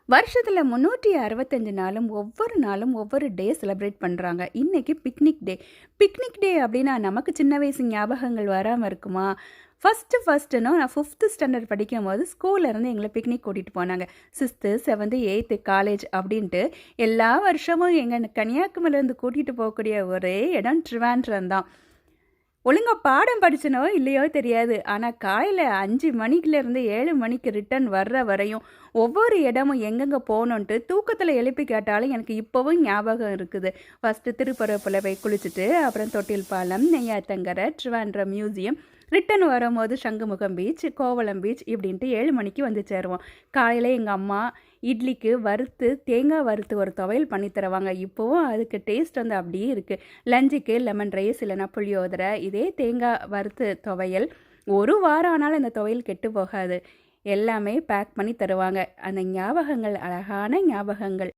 வருஷத்துல 365 நாளும் ஒவ்வொரு நாளும் ஒவ்வொரு டே செலிப்ரேட் பண்றாங்க. இன்னைக்கு பிக்னிக் டே. பிக்னிக் டே அப்படின்னா நமக்கு சின்ன வயசு ஞாபகங்கள் வராம இருக்குமா? ஃபர்ஸ்ட்டுன்னா நான் 5த் ஸ்டாண்டர்ட் படிக்கும்போது ஸ்கூல்ல இருந்து எங்கள பிக்னிக் கூட்டிட்டு போனாங்க. 6த், 7த், 8த் காலேஜ் அப்படின்ட்டு எல்லா வருஷமும் எங்க கன்னியாகுமரியிலேருந்து கூட்டிட்டு போகக்கூடிய ஒரே இடம் ட்ரிவாண்ட்ரம் தான். ஒழுங்கா பாடம் படிச்சனோ இல்லையோ தெரியாது. ஆனா காலையில 5 மணிக்குலேருந்து 7 மணிக்கு ரிட்டர்ன் வர்ற வரையும் ஒவ்வொரு இடமும் எங்கெங்க போகணுன்ட்டு தூக்கத்துல எழுப்பி கேட்டாலும் எனக்கு இப்பவும் ஞாபகம் இருக்குது. ஃபர்ஸ்ட்டு திருப்பரப்புல போய் குளிச்சுட்டு, அப்புறம் தொட்டில் பாலம், நெய்யாத்தங்கரை, ட்ரிவாண்ட்ரம் மியூசியம், ரிட்டர்ன் வரும்போது சங்குமுகம் பீச், கோவளம் பீச் இப்படின்ட்டு 7 மணிக்கு வந்து சேருவோம். காலையில எங்கள் அம்மா இட்லிக்கு தேங்காய் வறுத்து ஒரு துவையல் பண்ணி தருவாங்க. இப்போவும் அதுக்கு டேஸ்ட் வந்து அப்படியே இருக்குது. லஞ்சுக்கு லெமன் ரைஸ் இல்லைன்னா புளியோதரை, இதே தேங்காய் வறுத்து துவையல். ஒரு வாரம் ஆனாலும் அந்த துவையல் கெட்டு போகாது. எல்லாமே பேக் பண்ணி தருவாங்க. அந்த ஞாபகங்கள் அழகான ஞாபகங்கள்.